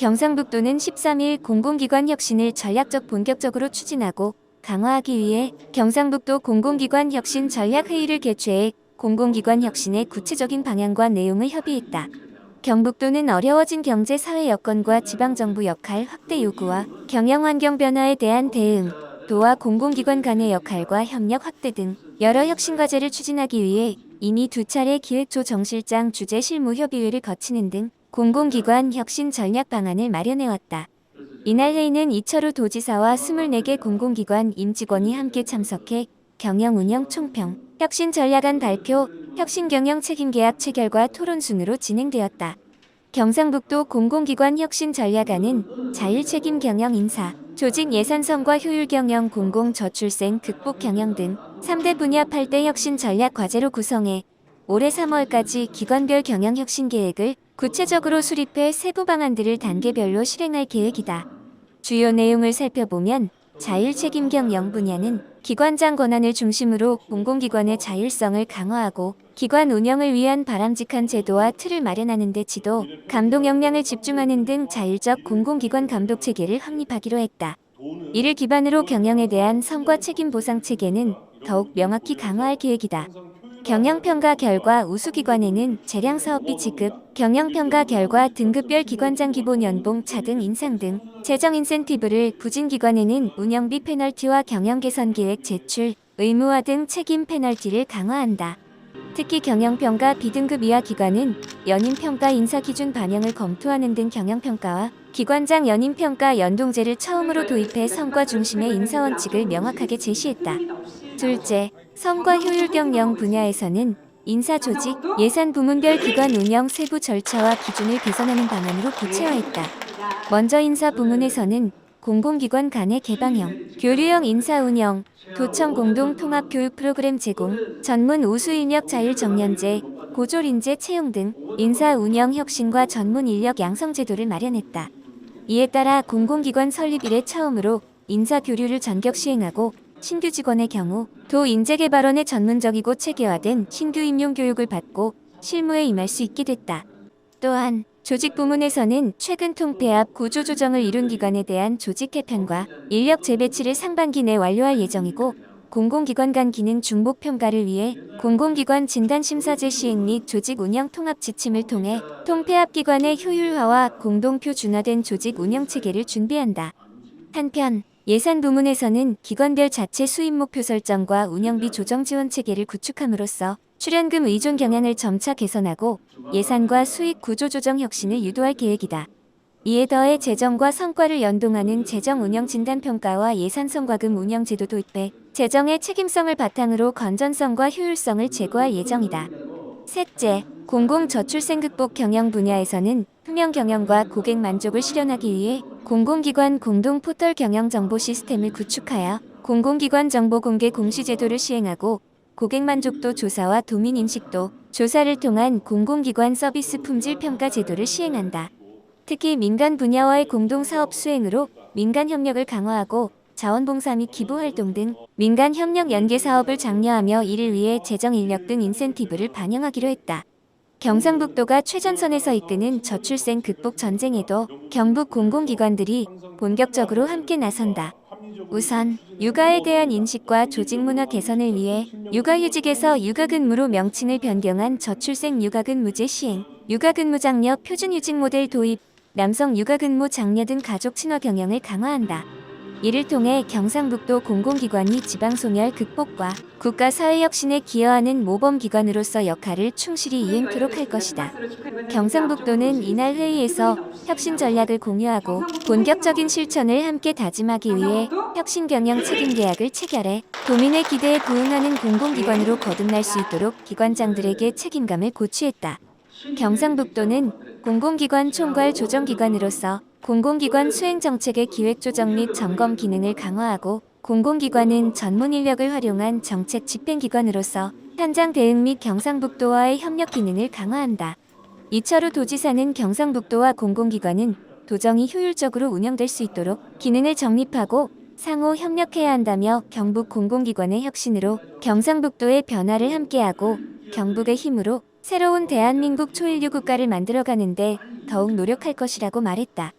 경상북도는 13일 공공기관 혁신을 전략적 본격적으로 추진하고 강화하기 위해 경상북도 공공기관 혁신 전략회의를 개최해 공공기관 혁신의 구체적인 방향과 내용을 협의했다. 경북도는 어려워진 경제 사회 여건과 지방정부 역할 확대 요구와 경영환경 변화에 대한 대응, 도와 공공기관 간의 역할과 협력 확대 등 여러 혁신 과제를 추진하기 위해 이미 2차례 기획조 정실장 주재 실무협의회를 거치는 등 공공기관 혁신 전략 방안을 마련해왔다. 이날 회의는 이철우 도지사와 24개 공공기관 임직원이 함께 참석해 경영 운영 총평, 혁신 전략안 발표, 혁신 경영 책임 계약 체결과 토론 순으로 진행되었다. 경상북도 공공기관 혁신 전략안은 자율 책임 경영 인사, 조직 예산성과 효율 경영 공공저출생 극복 경영 등 3대 분야 8대 혁신 전략 과제로 구성해 올해 3월까지 기관별 경영 혁신 계획을 구체적으로 수립해 세부 방안들을 단계별로 실행할 계획이다. 주요 내용을 살펴보면 자율 책임 경영 분야는 기관장 권한을 중심으로 공공기관의 자율성을 강화하고 기관 운영을 위한 바람직한 제도와 틀을 마련하는 데 지도, 감독 역량을 집중하는 등 자율적 공공기관 감독 체계를 확립하기로 했다. 이를 기반으로 경영에 대한 성과 책임 보상 체계는 더욱 명확히 강화할 계획이다. 경영평가 결과 우수기관에는 재량사업비 지급, 경영평가 결과 등급별 기관장 기본 연봉 차등 인상 등 재정 인센티브를, 부진기관에는 운영비 페널티와 경영 개선 계획 제출, 의무화 등 책임 페널티를 강화한다. 특히 경영평가 B등급 이하 기관은 연임평가 인사기준 반영을 검토하는 등 경영평가와 기관장 연임평가 연동제를 처음으로 도입해 성과 중심의 인사원칙을 명확하게 제시했다. 둘째, 성과 효율 경영 분야에서는 인사 조직, 예산 부문별 기관 운영 세부 절차와 기준을 개선하는 방안으로 구체화했다. 먼저 인사 부문에서는 공공기관 간의 개방형, 교류형 인사 운영, 도청 공동 통합 교육 프로그램 제공, 전문 우수 인력 자율 정년제, 고졸 인재 채용 등 인사 운영 혁신과 전문 인력 양성 제도를 마련했다. 이에 따라 공공기관 설립 이래 처음으로 인사 교류를 전격 시행하고 신규 직원의 경우 도 인재개발원의 전문적이고 체계화된 신규 임용 교육을 받고 실무에 임할 수 있게 됐다. 또한 조직 부문에서는 최근 통폐합 구조조정을 이룬 기관에 대한 조직 개편과 인력 재배치를 상반기 내 완료할 예정이고, 공공기관 간 기능 중복 평가를 위해 공공기관 진단심사제 시행 및 조직 운영 통합 지침을 통해 통폐합 기관의 효율화와 공동 표준화된 조직 운영 체계를 준비한다. 한편 예산 부문에서는 기관별 자체 수입 목표 설정과 운영비 조정 지원 체계를 구축함으로써 출연금 의존 경향을 점차 개선하고 예산과 수익 구조 조정 혁신을 유도할 계획이다. 이에 더해 재정과 성과를 연동하는 재정 운영 진단 평가와 예산 성과금 운영 제도 도입해 재정의 책임성을 바탕으로 건전성과 효율성을 제고할 예정이다. 셋째, 공공저출생 극복 경영 분야에서는 투명 경영과 고객 만족을 실현하기 위해 공공기관 공동 포털 경영 정보 시스템을 구축하여 공공기관 정보 공개 공시 제도를 시행하고, 고객 만족도 조사와 도민 인식도 조사를 통한 공공기관 서비스 품질 평가 제도를 시행한다. 특히 민간 분야와의 공동 사업 수행으로 민간 협력을 강화하고 자원봉사 및 기부활동 등 민간 협력 연계 사업을 장려하며 이를 위해 재정 인력 등 인센티브를 반영하기로 했다. 경상북도가 최전선에서 이끄는 저출생 극복 전쟁에도 경북 공공기관들이 본격적으로 함께 나선다. 우선 육아에 대한 인식과 조직 문화 개선을 위해 육아휴직에서 육아근무로 명칭을 변경한 저출생 육아근무제 시행, 육아근무 장려 표준휴직 모델 도입, 남성 육아근무 장려 등 가족 친화 경영을 강화한다. 이를 통해 경상북도 공공기관이 지방소멸 극복과 국가사회혁신에 기여하는 모범기관으로서 역할을 충실히 이행토록 할 것이다. 경상북도는 이날 회의에서 혁신 전략을 공유하고 본격적인 실천을 함께 다짐하기 위해 혁신경영 책임계약을 체결해 도민의 기대에 부응하는 공공기관으로 거듭날 수 있도록 기관장들에게 책임감을 고취했다. 경상북도는 공공기관 총괄 조정기관으로서 공공기관 수행정책의 기획조정 및 점검 기능을 강화하고, 공공기관은 전문 인력을 활용한 정책 집행기관으로서 현장 대응 및 경상북도와의 협력 기능을 강화한다. 이철우 도지사는 경상북도와 공공기관은 도정이 효율적으로 운영될 수 있도록 기능을 정립하고 상호 협력해야 한다며 경북 공공기관의 혁신으로 경상북도의 변화를 함께하고 경북의 힘으로 새로운 대한민국 초일류 국가를 만들어가는데 더욱 노력할 것이라고 말했다.